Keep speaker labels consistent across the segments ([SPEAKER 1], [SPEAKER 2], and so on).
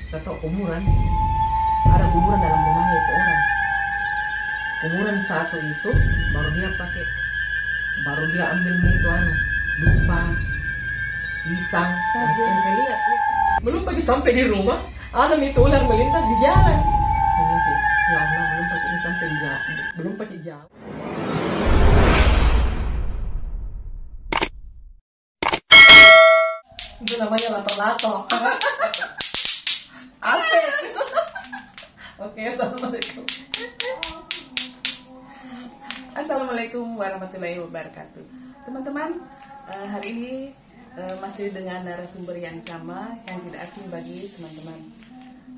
[SPEAKER 1] Kita tahu kuburan, ada kuburan dalam rumahnya itu orang. Kuburan satu itu baru dia ambil mie itu dupa, pisang, yang saya lihat. Belum pergi sampai di rumah, ada mie itu ular melintas di jalan. Ya Allah, belum pergi sampai di jalan, belum pergi jauh. Itu namanya lato-lato. Asik. Oke, assalamualaikum.
[SPEAKER 2] Assalamualaikum warahmatullahi wabarakatuh. Teman-teman, hari ini masih dengan narasumber yang sama yang tidak asing bagi teman-teman.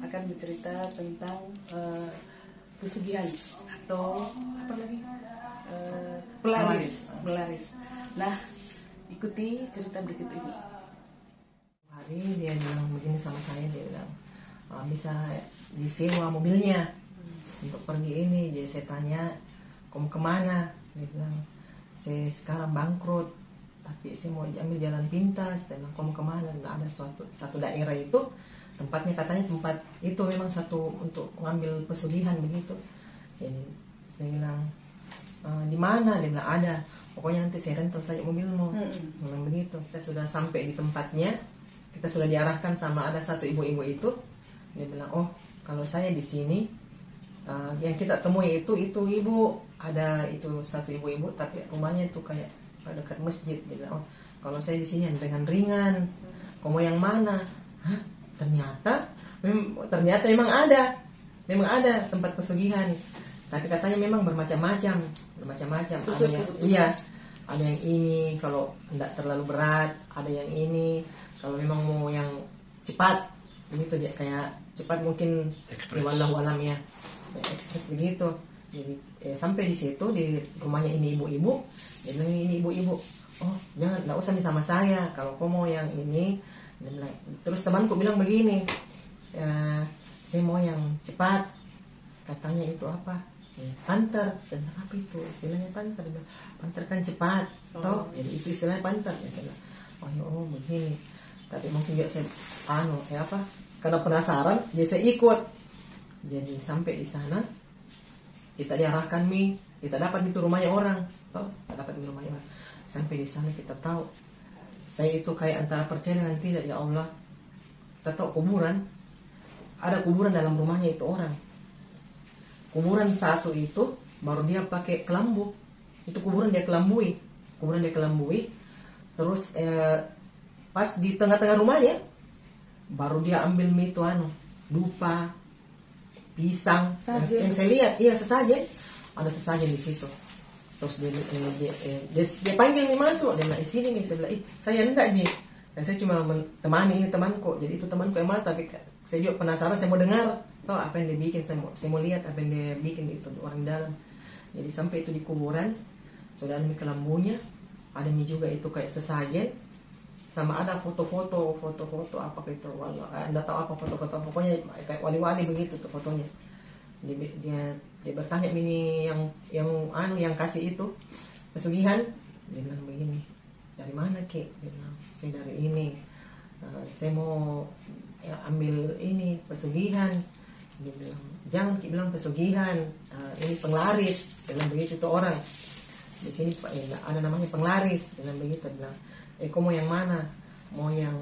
[SPEAKER 2] Akan bercerita tentang pesugihan atau apa lagi? Pelaris. Nah, ikuti cerita berikut ini.
[SPEAKER 1] Hari dia bilang begini sama saya, dia bilang bisa disewa mobilnya untuk pergi ini. Jadi saya tanya, kamu kemana? Dia bilang, saya sekarang bangkrut, tapi saya mau ambil jalan pintas. Saya bilang, kamu kemana? Nah, ada satu daerah itu, tempatnya katanya tempat itu memang satu untuk mengambil pesugihan begitu. Jadi saya bilang, di mana? Dia bilang, ada. Pokoknya nanti saya rental saja mobilmu. Memang begitu. Kita sudah sampai di tempatnya. Kita sudah diarahkan sama ada satu ibu-ibu itu. Dia bilang, oh kalau saya di sini, yang kita temui itu ibu, ada itu satu ibu-ibu, tapi rumahnya itu kayak dekat masjid. Dia bilang, oh kalau saya di sini dengan ringan, kamu yang mana? Hah? Ternyata memang ada tempat pesugihan. Tapi katanya memang bermacam-macam. Ada yang ini kalau tidak terlalu berat, ada yang ini kalau memang mau yang cepat begitu, dia kayak cepat mungkin wallahu alam ya ekspres begitu. Jadi sampai di situ di rumahnya ini ibu-ibu, dia bilang ini ibu-ibu, oh jangan, tidak usah nih sama saya kalau kau mau yang ini. Terus temanku bilang begini, saya mau yang cepat, katanya itu apa? Panter. Saya bilang, apa itu istilahnya panter? Panter kan cepat, toh. Jadi itu istilahnya panter. Ya, saya bilang, oh begini. Tapi mungkin juga saya karena penasaran, jadi saya ikut. Jadi sampai di sana, kita diarahkan kita dapat itu rumahnya orang, toh. Kita dapat itu rumahnya orang. Sampai di sana kita tahu, saya itu kayak antara percaya dengan tidak. Ya Allah, kita tahu kuburan, ada kuburan dalam rumahnya itu orang. Kuburan satu itu baru dia pakai kelambu. Itu kuburan dia kelambui. Terus pas di tengah-tengah rumahnya baru dia ambil mie itu dupa, pisang. Yang saya lihat, iya sesajen. Ada sesajen di situ. Terus dia panggil nih masuk. Dia bilang, sini nih. Saya bilang, saya enggak Ji. Dan saya cuma temani, ini temanku. Jadi itu temanku yang mana, tapi saya juga penasaran, saya mau dengar tahu apa yang dia bikin, saya mau lihat apa yang dia bikin itu orang dalam. Jadi sampai itu di kuburan sudah ada mie kelambunya, ada mie juga itu kayak sesajen, sama ada foto-foto apa itu, anda tahu apa foto-foto, pokoknya kayak wali-wali begitu tuh fotonya. Dia bertanya ini yang kasih itu pesugihan. Dia bilang begini, dari mana Ki? Dia bilang, saya dari ini, saya mau ambil ini pesugihan. Dia bilang, jangan Ki bilang pesugihan, ini penglaris. Dia bilang begitu tuh orang di sini, ada namanya penglaris. Dia bilang begitu. Dia bilang, kau mau yang mana? Mau yang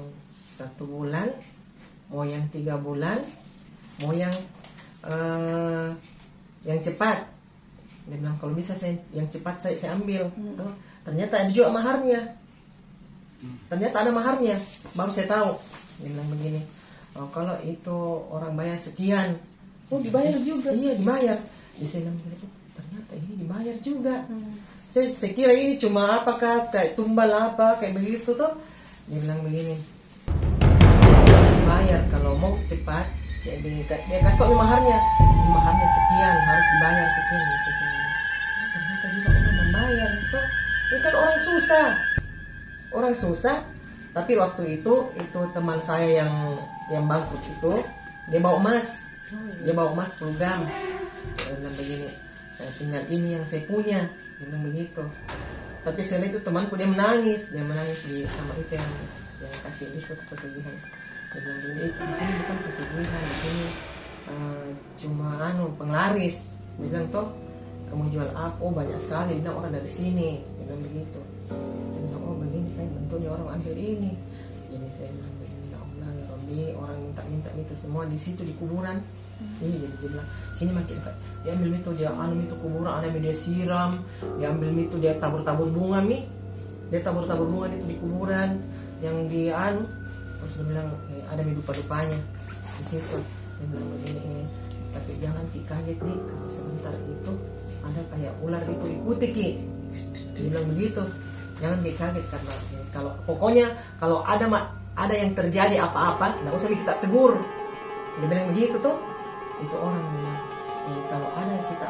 [SPEAKER 1] 1 bulan, mau yang 3 bulan, mau yang cepat. Dia bilang, kalau bisa saya yang cepat saya ambil. Tuh, ternyata ada juga maharnya. Ternyata ada maharnya. Baru saya tahu. Dia bilang begini, oh, kalau itu orang bayar sekian.
[SPEAKER 2] Oh, dibayar juga?
[SPEAKER 1] Iya, dibayar. Jadi saya bilang, ternyata ini dibayar juga. Saya kira ini cuma apakah kayak tumbal apa kayak begitu tuh. Dia bilang begini, dibayar kalau mau cepat. Jadi dia kasih tahu maharnya sekian, harus dibayar sekian. Ternyata juga orang membayar tuh. Ini kan orang susah. Tapi waktu itu teman saya yang bangkrut itu, dia bawa emas. Dia bawa emas 10 gram. Dia bilang begini, tinggal ini yang saya punya. Dia bilang begitu. Tapi setelah itu temanku dia menangis sama itu yang kasih itu pesugihan. Dia bilang gini, di sini bukan pesugihan, di sini cuma penglaris. Dia bilang toh kamu jual apa? Oh banyak sekali. Dia bilang orang dari sini. Dia bilang begitu. Saya bilang oh begini kan bentuknya orang ambil ini. Jadi saya bilang ya Allah ya Rabbi, orang minta itu semua di situ di kuburan. Jadi dia bilang sini makin dekat. Dia ambil itu dia itu kuburan, ada dia siram. Dia ambil itu dia tabur-tabur bunga Dia tabur-tabur bunga itu di kuburan yang di terus dia bilang ada dupa-dupanya di situ. Dia bilang begini tapi jangan kaget nih kalau sebentar itu ada kayak ular itu ikuti Dia bilang begitu. Jangan kaget karena kalau pokoknya kalau ada yang terjadi apa-apa nggak usah kita tegur. Dia bilang begitu tuh. Itu orang bilang kalau ada kita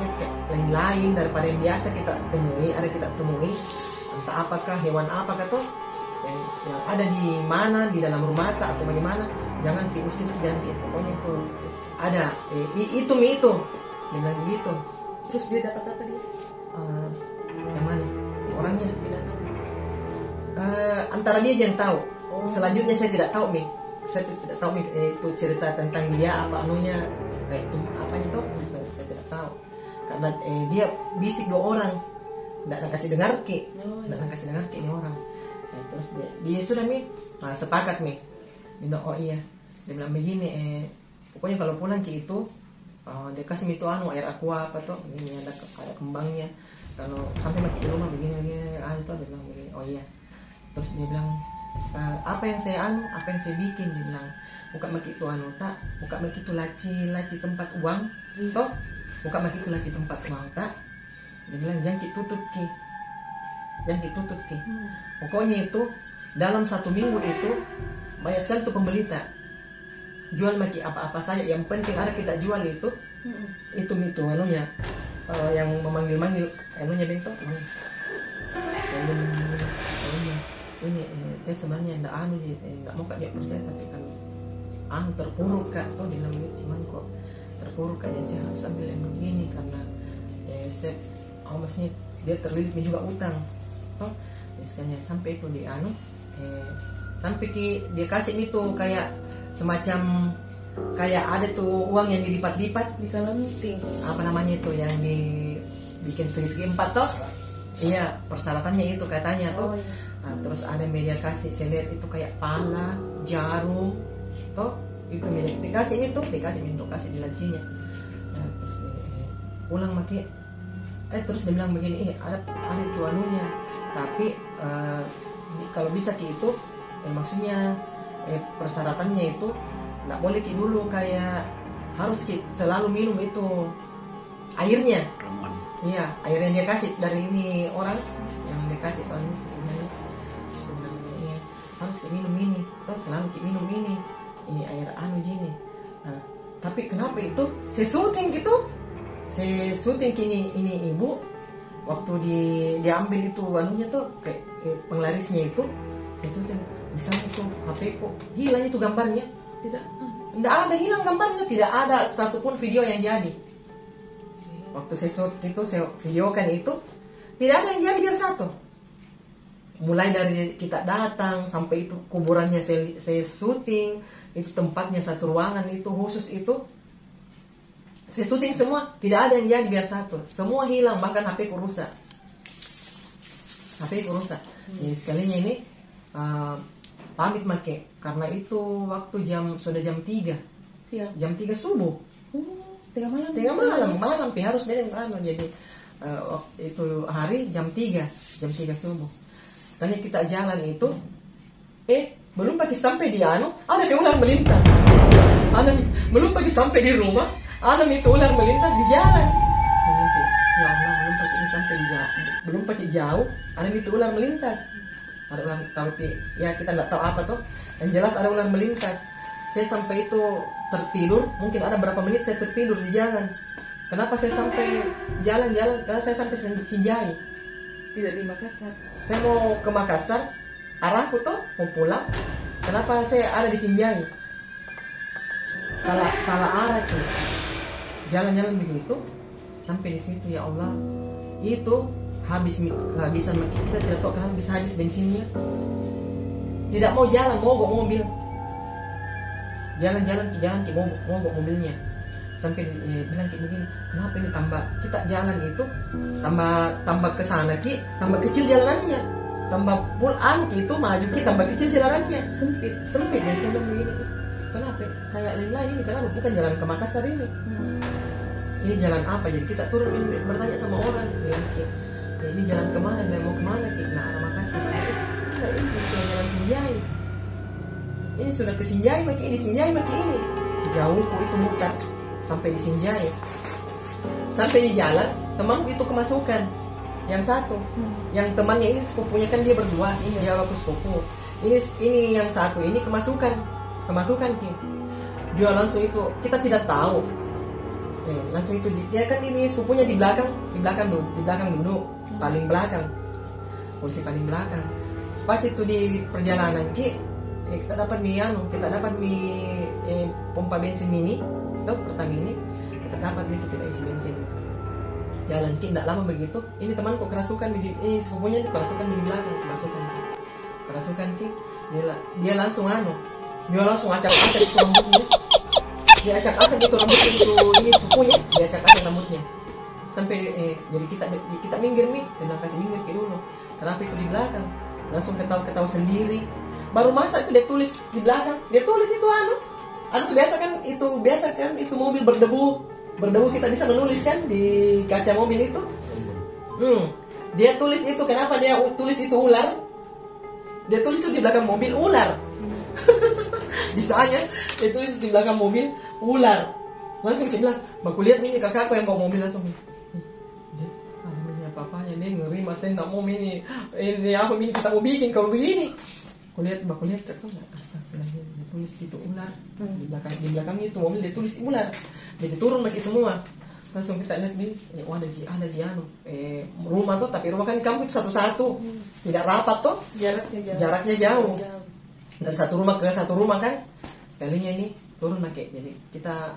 [SPEAKER 1] lihat kayak lain-lain daripada yang biasa kita temui entah apakah hewan apakah tuh yang ada di mana di dalam rumah atau bagaimana, jangan diusir, pokoknya itu ada itu dia bilang begitu.
[SPEAKER 2] Terus dia dapat apa dia?
[SPEAKER 1] Yang mana orangnya? Antara dia yang tahu. Selanjutnya saya tidak tahu Saya tidak tahu itu cerita tentang dia apa kayak itu apa itu saya tidak tahu karena dia bisik 2 orang tidak kasih dengar ini orang. Terus dia sudah sepakat dia bilang oh iya, dia bilang begini pokoknya kalau pulang itu dia kasih itu air aqua apa tuh ini ada kembangnya, kalau sampai di rumah begini dia bilang begini oh iya. Terus dia bilang apa yang saya bikin, dia bilang buka maki itu buka maki itu laci tempat uang toh, buka maki itu laci tempat uang tak. Dia bilang jangan tutup pokoknya itu dalam 1 minggu itu banyak sekali tuh pembeli tak jual maki apa saja, yang penting ada kita jual itu yang memanggil bentuk ini saya sebenarnya nggak mau dia percaya tapi kan terpuruk kak toh dia bilang cuman kok terpuruk aja saya harus ambil yang begini karena saya maksudnya dia terlilit juga utang toh misalnya sampai itu di sampai dia kasih itu kayak semacam kayak ada tuh uang yang dilipat-lipat
[SPEAKER 2] di kalanting
[SPEAKER 1] apa namanya itu yang dibikin segi-segi 4 toh. Iya, persyaratannya itu katanya tuh. Nah, terus ada media kasih, saya lihat itu kayak pala, jarum, toh itu media dikasih minta kasih di lacinya. Nah, terus dia pulang pakai, terus dia bilang begini, ada itu tapi kalau bisa itu, maksudnya persyaratannya itu nggak boleh dulu kayak harus selalu minum itu airnya. Iya, air yang dia kasih dari ini orang yang dia kasih tahun sebenarnya harus minum ini, atau selalu minum ini air gini. Nah, tapi kenapa itu? Saya syuting ini ibu waktu diambil itu tuh kayak penglarisnya itu, saya syuting misalnya itu HP kok hilang itu gambarnya, tidak ada hilang gambarnya, tidak ada satupun video yang jadi. Waktu saya shoot itu, saya videokan itu, tidak ada yang jadi biar satu. Mulai dari kita datang sampai itu kuburannya saya syuting, itu tempatnya satu ruangan itu khusus itu, saya syuting semua, tidak ada yang jadi biar satu. Semua hilang, bahkan HP ku rusak. Jadi sekalinya ini pamit make karena itu waktu sudah jam 3
[SPEAKER 2] siang,
[SPEAKER 1] jam 3 subuh.
[SPEAKER 2] Tengah malam
[SPEAKER 1] harus jadi itu hari jam 3 subuh. Sekali kita jalan itu belum pagi sampai di ada ular melintas. Belum pagi sampai di rumah, ada itu ular melintas di jalan. Ya Allah, belum pagi jauh, ada itu ular melintas. Ada ular, tapi ya kita nggak tahu apa tuh. Yang jelas ada ular melintas. Saya sampai itu tertidur, mungkin ada berapa menit saya tertidur di jalan. Kenapa saya sampai jalan-jalan? Karena saya sampai Sinjai.
[SPEAKER 2] Tidak di Makassar.
[SPEAKER 1] Saya mau ke Makassar, arahku tuh mau pulang. Kenapa saya ada di Sinjai? Salah arah tuh. Jalan-jalan begitu, sampai di situ ya Allah. Itu kehabisan kita tidak tahu kenapa bisa habis bensinnya. Tidak mau jalan, mogok mobil. jalan ki mogok mobilnya. Sampai bilang kayak begini, kenapa ini tambah kita jalan itu tambah ke sana ki tambah kecil jalanannya, tambah pulang ki itu maju ki tambah kecil jalanannya, sempit ya. Saya bilang begini, kenapa kayak lain ini, kenapa bukan jalan ke Makassar ini? Ini jalan apa? Jadi kita turun ini bertanya sama orang, ini jalan kemana dan mau kemana ki? Nah, arah Makassar. Nah, ini sudah jalan Sinjai, ini sudah ke Sinjai maki, di Sinjai maki ini jauh kok itu mutar sampai di Sinjai. Sampai di jalan temanku itu kemasukan yang satu, yang temannya ini sepupunya kan dia berdua, dia waktu sepupu. Ini yang satu ini kemasukan ki. Dia langsung itu kita tidak tahu. Langsung itu dia kan ini sepupunya di belakang dulu, paling belakang, posisi paling belakang. Pas itu di perjalanan ki kita dapat pompa bensin mini, Pertamini, kita dapat itu kita isi bensin. Jalan ki tidak lama begitu, ini temanku kerasukan sepupunya kerasukan di belakang, kerasukan ki dia langsung acak-acak itu rambutnya. Dia acak-acak itu rambutnya itu ini sepupunya, dia acak-acak rambutnya. Sampai jadi kita minggir nih, sedang kasih minggir ke dulu. Kenapa itu di belakang? Langsung ketawa sendiri. Baru masa itu dia tulis di belakang, dia tulis itu tuh biasa kan itu mobil berdebu kita bisa menulis kan di kaca mobil itu. Dia tulis itu, kenapa dia tulis itu ular? Dia tulis itu di belakang mobil ular. Bisanya dia tulis di belakang mobil ular. Langsung dia bilang, "Baku lihat ini kakakku yang bawa mobil." Langsung dia ada papanya, dia ngeri, mas saya nggak mau ini apa ini kita mau bikin kalau begini. Baku lihat ketemu, astagfirullahaladzim, dia tulis gitu ular. Di belakang itu mobil dia tulis ular. Jadi turun lagi semua. Langsung kita lihat nih, ada rumah tuh, tapi rumah kan di kampung satu-satu, tidak rapat tuh, jaraknya jauh. Dari satu rumah ke satu rumah kan, sekalinya ini turun lagi. Jadi kita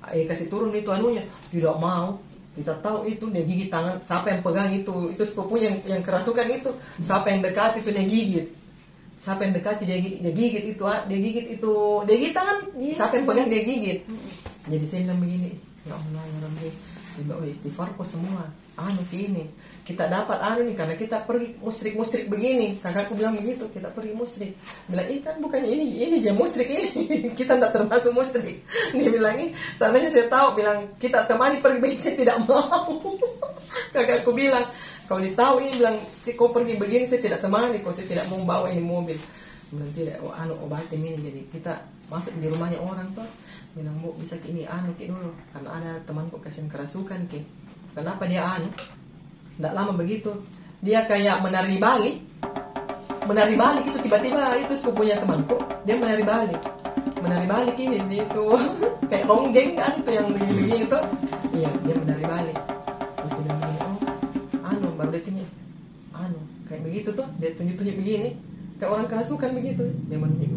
[SPEAKER 1] kasih turun itu tidak mau. Kita tahu itu dia gigit tangan, siapa yang pegang itu sepupu yang kerasukan itu, siapa yang dekat itu dia gigit. Siapa yang dekat dia gigit tangan, siapa yang pegang dia gigit. Jadi saya bilang begini, ya Allah ya Rabbi, dibawa istighfar kok semua. Ini kita dapat nih karena kita pergi musrik begini. Kakakku bilang begitu, kita pergi musrik. Bilang ikan bukannya ini aja musrik ini. Kita tidak termasuk musrik. Dia bilang ini, seandainya saya tahu bilang kita temani pergi begini, saya tidak mau. Kakakku bilang, kalau ditahu ini bilang kau pergi begini saya tidak temani, kau saya tidak mau bawa ini mobil. Bilang tidak, obatin ini. Jadi kita masuk di rumahnya orang tuh. Bilang Bu bisa ini dulu karena ada temanku kasihan kerasukan ki. Kenapa dia tidak lama begitu dia kayak menari balik itu tiba-tiba itu sepupunya temanku dia menari balik ini itu kayak ronggeng kan itu yang begini tuh. Iya dia menari balik terus dia begini baru dia tanya kayak begitu tuh dia tunjuk begini kayak orang kerasukan begitu. Dia menunjuk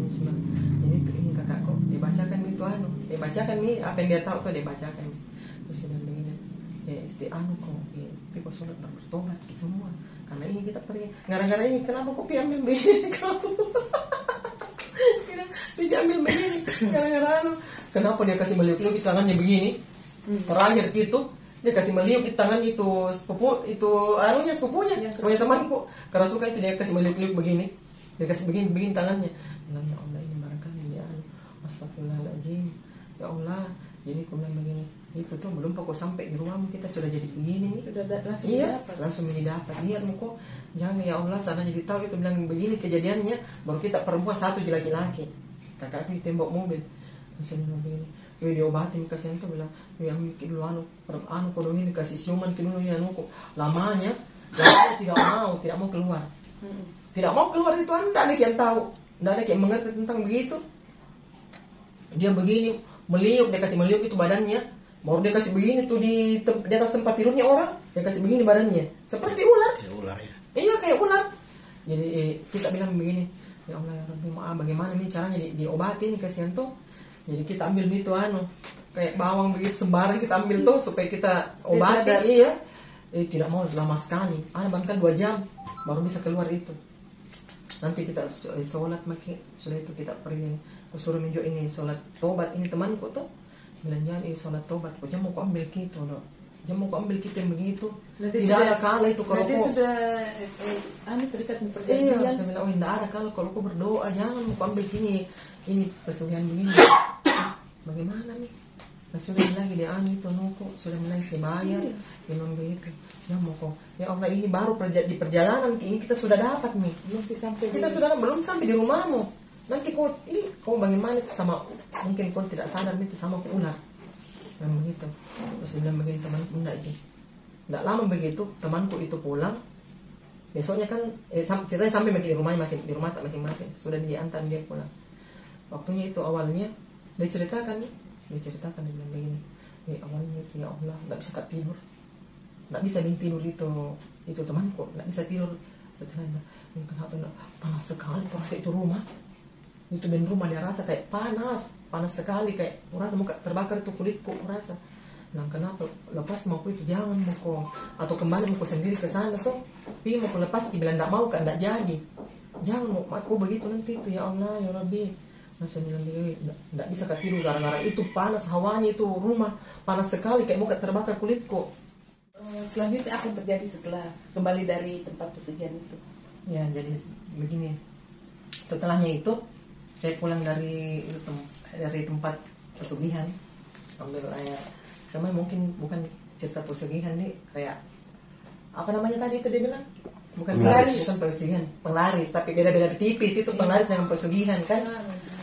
[SPEAKER 1] ini kakakku dia bacakan itu dia bacakan nih apa yang dia tahu tuh dia bacakan. Terus dia begini tapi kok sudah bertobat semua karena ini kita pergi gara-gara ini kenapa kok ambil begini kamu dia ambil begini gara-gara kenapa dia kasih meliuk-liuk di tangannya begini terakhir gitu dia kasih meliuk di tangan itu sepupunya temanku kerasukan itu dia kasih meliuk-liuk begini dia kasih begini tangannya. Ya Allah ini barangkali dia astagfirullahaladzim ya Allah. Jadi aku bilang begini, itu tuh belum pokok sampai di rumahmu kita sudah jadi begini nih. Langsung didapat. Lihat kok, jangan ya Allah sana jadi tahu itu bilang begini kejadiannya. Baru kita perempuan satu laki-laki. Kakakku ditembak mobil. Langsung bilang begini, diobatin kasihan tuh bilang, ambil dulu kodong ini kasih siuman ke dulu kok. Lamanya tidak mau keluar. Tidak mau keluar itu tidak ada yang tahu, tidak ada yang mengerti tentang begitu. Dia begini. Meliuk, dia kasih meliuk itu badannya. Baru dia kasih begini tuh di atas tempat tidurnya orang. Dia kasih begini badannya. Seperti ular.
[SPEAKER 3] Kayak ular ya?
[SPEAKER 1] Iya kayak ular. Jadi kita bilang begini, ya Allah ya Rabbi maaf bagaimana nih caranya diobati nih kasihan tuh. Jadi kita ambil itu kayak bawang begitu sembarang kita ambil tuh supaya kita obati. Iya. Tidak mau lama sekali. Bahkan 2 jam baru bisa keluar itu. nanti kita sholat maki, sudah itu kita pergi, aku suruh minjo ini sholat tobat, ini temanku tuh bilang jangan ini sholat tobat, kok jangan mau kau ambil gitu loh, jangan mau kau ambil kita yang begitu,
[SPEAKER 2] Nanti
[SPEAKER 1] tidak
[SPEAKER 2] sudah-
[SPEAKER 1] ada kala itu kalau
[SPEAKER 2] Nanti
[SPEAKER 1] kau
[SPEAKER 2] sudah terikat
[SPEAKER 1] iya,
[SPEAKER 2] perjanjian.
[SPEAKER 1] saya bilang, oh tidak ada kalau kau berdoa jangan mau kau ambil ini pesugihan begini, bagaimana nih? Nah, sudah lagi dia itu nuku sudah mulai saya bayar, memang begitu. Ya mau kok, ya Allah ini baru di perjalanan ini kita sudah dapat nih. Kita sudah belum sampai di rumahmu. Nanti kau bagaimana sama mungkin kau tidak sadar itu sama ular. Memang begitu. Terus dia bilang begini temanku enggak sih. Enggak lama begitu temanku itu pulang. Besoknya kan ceritanya sampai di rumahnya di rumah tak masing-masing. Sudah diantar dia pulang. Waktunya itu awalnya dia ceritakan dia bilang begini, awalnya itu ya Allah nggak bisa tidur, nggak bisa tidur itu temanku nggak bisa tidur. Setelah ini kenapa panas sekali rasa itu rumah itu dan rumah dia rasa kayak panas sekali kayak rasa muka terbakar itu kulitku rasa. Nah kenapa lepas mau itu jangan mau atau kembali mau sendiri ke sana tuh, tapi mau lepas dibilang nggak mau kan nggak jadi, jangan mau aku begitu nanti itu ya Allah ya Rabbi. Masa bilang dia nggak bisa tidur gara-gara itu panas hawanya itu rumah panas sekali kayak mau terbakar kulitku.
[SPEAKER 2] Selanjutnya apa yang terjadi setelah kembali dari tempat pesugihan itu?
[SPEAKER 1] Ya jadi begini, setelahnya itu saya pulang dari tempat pesugihan ambil sama mungkin bukan cerita pesugihan nih kayak apa namanya tadi itu dia bilang bukan penglaris, bukan pesugihan, penglaris tapi beda-beda tipis itu penglaris dengan pesugihan kan.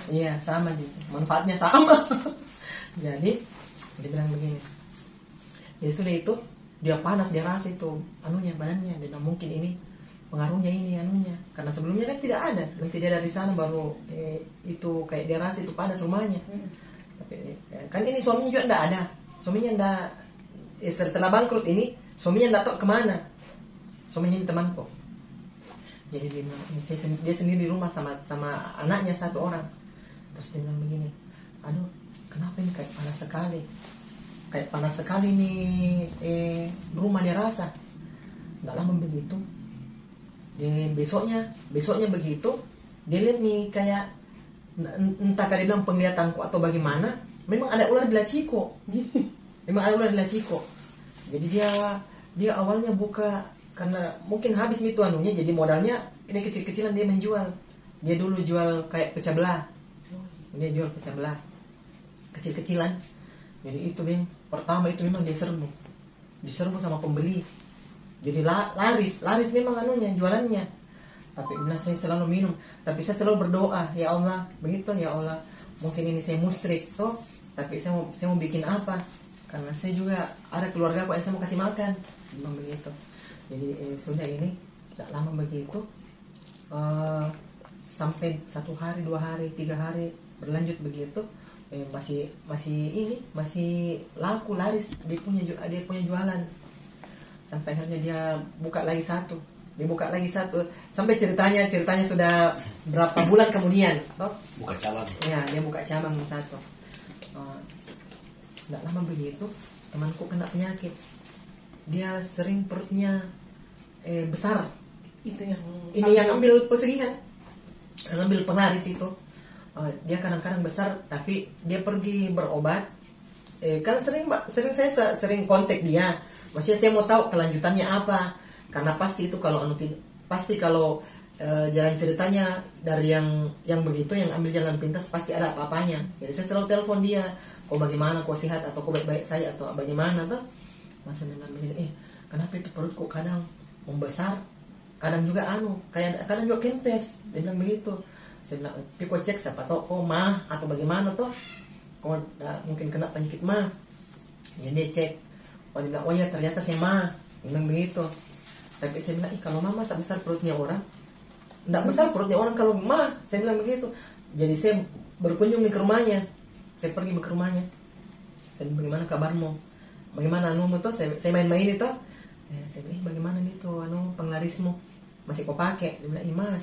[SPEAKER 1] Iya sama sih, manfaatnya sama. Jadi dia bilang begini. Jadi sudah itu dia panas dia rasa itu anunya badannya dan mungkin ini pengaruhnya ini anunya karena sebelumnya kan tidak ada. Nanti dia dari sana baru itu kayak dia rasa itu panas rumahnya. Tapi kan ini suaminya juga tidak ada. Suaminya tidak setelah bangkrut ini suaminya tidak tahu kemana. Suaminya ini temanku. Jadi dia sendiri di rumah sama anaknya satu orang. Terus dia bilang begini, aduh kenapa ini kayak panas sekali nih rumah dia rasa. Nggak lama begitu, besoknya begitu dia lihat nih kayak entah dia bilang penglihatanku atau bagaimana, memang ada ular di laciku. Jadi dia awalnya buka karena mungkin habis itu anunya, jadi modalnya ini kecil-kecilan dia menjual. Dia dulu jual kayak pecah belah. Dia jual pecah belah kecil-kecilan. Jadi itu pertama itu memang dia diserbu sama pembeli. Jadi laris memang anunya jualannya. Tapi bilang saya selalu minum, tapi saya selalu berdoa, ya Allah, begitu ya Allah. Mungkin ini saya musyrik toh, tapi saya mau bikin apa? Karena saya juga ada keluarga yang saya mau kasih makan. Memang begitu. Jadi sudah ini tidak lama begitu. Sampai 1 hari, 2 hari, 3 hari berlanjut begitu, masih laku laris dia punya jualan. Sampai akhirnya dia buka lagi satu sampai ceritanya sudah berapa bulan kemudian
[SPEAKER 3] buka cabang.
[SPEAKER 1] Ya dia buka cabang satu. Tidak lama begitu temanku kena penyakit, dia sering perutnya besar.
[SPEAKER 2] Itu
[SPEAKER 1] yang ambil pesugihan, yang ambil penglaris itu. Dia kadang-kadang besar, tapi dia pergi berobat. Kan saya sering kontak dia. Maksudnya saya mau tahu kelanjutannya apa. Karena pasti itu kalau jalan ceritanya dari yang begitu, yang ambil jalan pintas pasti ada apa-apanya. Jadi saya selalu telepon dia, kok bagaimana, kok sehat atau kok baik-baik saja atau bagaimana tuh. Masa dia bilang kenapa itu perutku kadang membesar, kadang juga kadang juga kempes. Dia bilang begitu. Saya bilang, tapi kok cek siapa tau kok mah atau bagaimana tuh, kok mungkin kena penyakit mah. Jadi dia cek, dia bilang, oh ya ternyata saya mah. Dia bilang begitu. Tapi saya bilang, kalau mah masa besar perutnya orang? Nggak besar perutnya orang kalau mah. Saya bilang begitu. Jadi saya berkunjung ke rumahnya. Saya pergi ke rumahnya. Saya bilang, bagaimana kabarmu? Bagaimana anumu tuh? Saya main-main itu. Saya bilang, bagaimana itu penglarismu? Masih kau pakai? Dia bilang,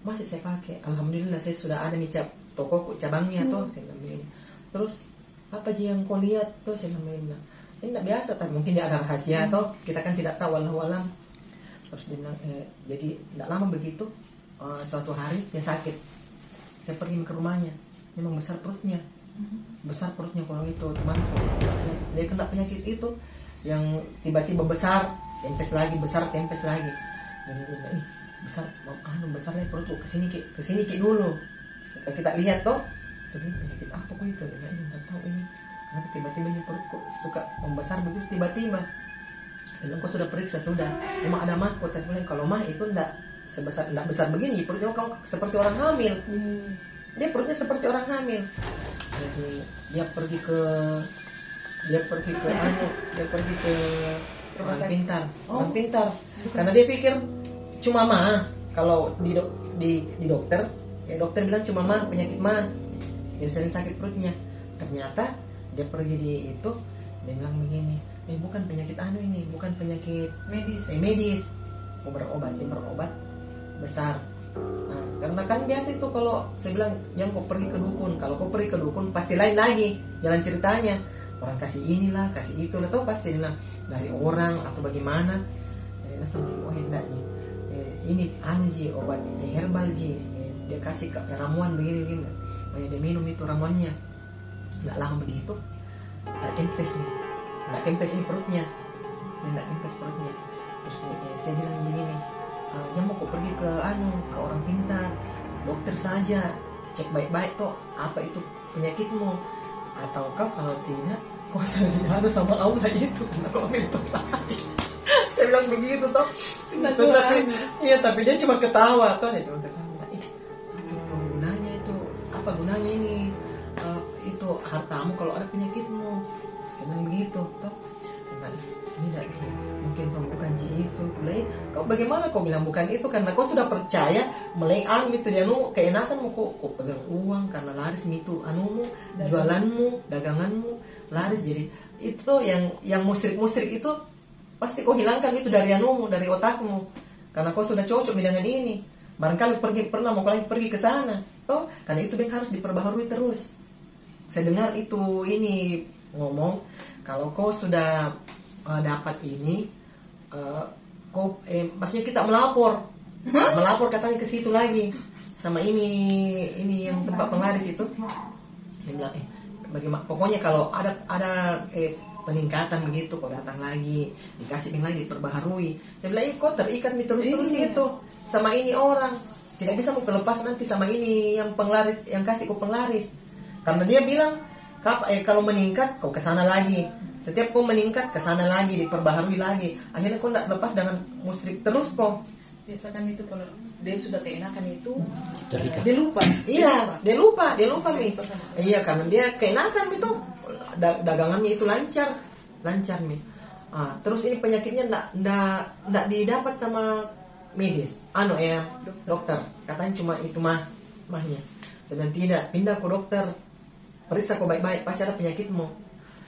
[SPEAKER 1] masih saya pakai. Alhamdulillah saya sudah ada nih toko cabangnya tuh. Saya bilang begini. Terus apa sih yang kau lihat tuh? Saya bilang begini. Ini tidak biasa, tapi mungkin dia ada rahasia atau kita kan tidak tahu, wallahu alam. Terus dia bilang, jadi tidak lama begitu suatu hari dia sakit, saya pergi ke rumahnya, memang besar perutnya kalau itu temanku. Dia kena penyakit itu yang tiba-tiba besar tempes lagi, besar tempes lagi. Jadi dia bilang, besar, besarnya perutku kesini ki dulu supaya kita lihat toh. Jadi penyakit apa kok itu? Dia bilang, nggak tahu ini kenapa tiba-tiba ini perutku suka membesar begitu tiba-tiba. Dia bilang, kok sudah periksa? Sudah, memang ada mah. Kok tadi bilang kalau mah itu enggak besar begini perutnya, kau seperti orang hamil. Dia perutnya seperti orang hamil. Jadi dia pergi ke orang pintar. Karena dia pikir cuma mah, kalau di dokter, ya dokter bilang cuma mah, penyakit mah, jadi sering sakit perutnya. Ternyata dia pergi di itu, dia bilang begini, bukan penyakit ini, bukan penyakit medis. Dia berobat besar. Nah, karena kan biasa itu kalau saya bilang jangan kau pergi ke dukun. Kalau kau pergi ke dukun pasti lain lagi jalan ceritanya. Orang kasih inilah, kasih itulah, tahu pasti bilang dari orang atau bagaimana. Jadi langsung hendak ini ji obat herbal ji. Dia kasih ramuan begini. Dia minum itu ramuannya. Nggak lama begitu, nggak kempes ini perutnya. Terus saya bilang begini, jangan kok pergi ke orang pintar, dokter saja, cek baik-baik toh apa itu penyakitmu, atau kalau tidak kau sudah sama Allah itu karena kau ambil penglaris. Saya bilang begitu toh. Tapi dia cuma ketawa toh, apa gunanya ini itu hartamu kalau ada penyakitmu. Saya bilang begitu toh. Tidak sih, mungkin kau bukan itu. Kau bagaimana kau bilang bukan itu? Karena kau sudah percaya mulai itu dia keenakan mau kau pegang uang karena laris itu jualanmu, daganganmu laris. Jadi itu yang musrik itu pasti kau hilangkan itu dari dari otakmu. Karena kau sudah cocok dengan ini. Barangkali pernah mau lagi pergi ke sana. Toh, karena itu harus diperbaharui terus. Saya dengar itu ini ngomong kalau kau sudah dapat ini, maksudnya kita melapor katanya ke situ lagi sama ini yang tempat penglaris itu. Dia bilang bagaimana? Pokoknya kalau ada peningkatan begitu, kau datang lagi, dikasih lagi, diperbaharui. Saya bilang kau terikat terus itu sama ini orang, tidak bisa mau lepas nanti sama ini yang penglaris, yang kasih kau penglaris. Karena dia bilang kalau meningkat kau kesana lagi. Setiap kau meningkat kesana lagi, diperbaharui lagi. Akhirnya kau tidak lepas dengan musrik terus kau.
[SPEAKER 2] Biasa kan itu kalau dia sudah keenakan itu
[SPEAKER 3] terikat.
[SPEAKER 2] Dia lupa.
[SPEAKER 1] Iya, dia lupa Mi. Iya, karena dia keenakan itu dagangannya itu lancar Mi. Terus ini penyakitnya tidak didapat sama medis. Dokter. Katanya cuma itu mahnya. Saya bilang tidak, pindah ke dokter. Periksa kau baik-baik, pasti ada penyakitmu.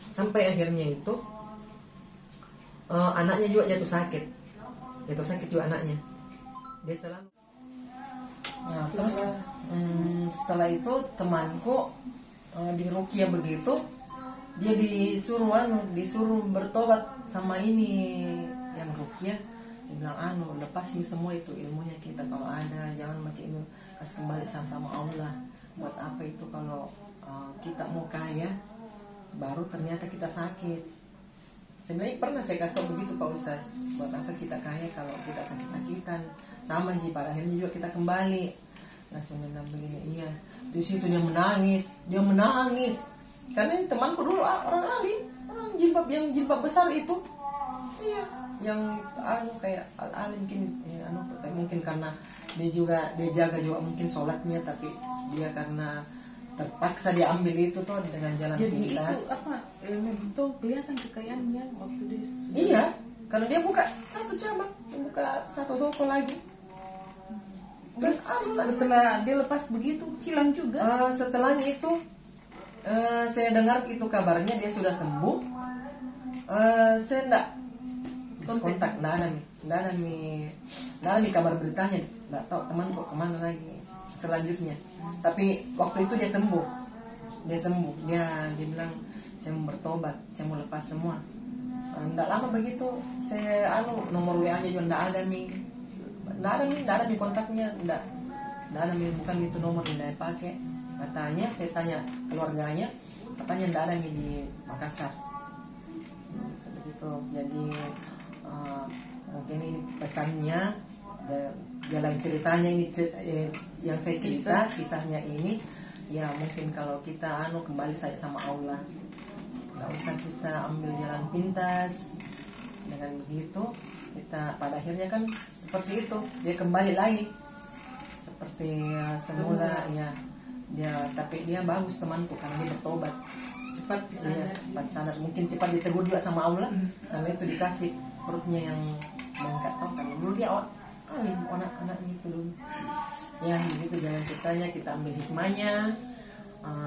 [SPEAKER 1] Sampai akhirnya itu anaknya juga jatuh sakit juga anaknya. Dia selalu. Nah, terus setelah itu temanku di Rukia begitu, dia disuruh bertobat sama ini yang Rukia. Dia bilang lepasin semua itu ilmunya kita, kalau ada jangan pakai itu, kasih kembali sama Allah. Buat apa itu kalau kita mau kaya baru ternyata kita sakit. Sebenarnya pernah saya kasih tahu begitu Pak Ustaz, buat apa kita kaya kalau kita sakit-sakitan. Sama pada akhirnya juga kita kembali. Langsung dia bilang begini, iya. Di situ dia menangis karena ini temanku dulu orang alim, orang jilbab besar itu. Iya, yang kayak alim mungkin karena dia jaga juga mungkin sholatnya, tapi dia karena terpaksa dia ambil itu tuh dengan jalan pintas.
[SPEAKER 2] Jadi itu itu kelihatan kekayaannya waktu dia.
[SPEAKER 1] Iya, karena dia buka satu cabang, buka satu toko lagi. Terus
[SPEAKER 2] setelah dia lepas begitu hilang juga.
[SPEAKER 1] Setelahnya itu saya dengar itu kabarnya dia sudah sembuh. Saya enggak kontak, enggak ada kabar beritanya, enggak tahu teman kok kemana lagi selanjutnya. Tapi waktu itu dia sembuh. Dia bilang saya mau bertobat, saya mau lepas semua. Enggak lama begitu saya nomor WA-nya juga enggak ada mi kontaknya, enggak. Nggak ada bukan itu nomor yang saya pakai. Katanya saya tanya keluarganya, katanya nggak ada di Makassar. Begitu. Jadi mungkin ini pesannya, jalan ceritanya ini yang saya cerita, kisahnya ini. Ya mungkin kalau kita kembali saja sama Allah, nggak usah kita ambil jalan pintas. Dengan begitu kita pada akhirnya kan seperti itu, dia kembali lagi seperti semula ya. Tapi dia bagus temanku karena dia bertobat cepat, cepat sadar, mungkin cepat ditegur juga sama Allah karena itu dikasih perutnya yang mengangkat kan dulu dia anak itu dulu ya. Begitu jalan ceritanya, kita ambil hikmahnya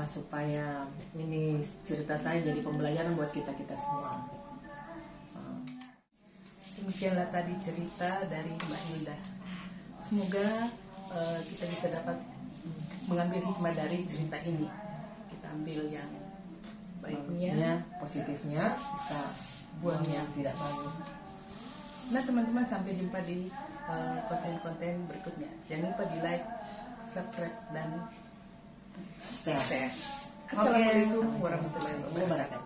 [SPEAKER 1] supaya ini cerita saya jadi pembelajaran buat kita semua.
[SPEAKER 2] Demikianlah tadi cerita dari Mbak Hilda. Semoga kita bisa dapat mengambil hikmah dari cerita ini. Kita ambil yang baiknya,
[SPEAKER 1] positifnya, kita buang yang tidak bagus.
[SPEAKER 2] Nah teman-teman, sampai jumpa di konten-konten berikutnya. Jangan lupa di like, subscribe, dan share. Assalamualaikum warahmatullahi wabarakatuh.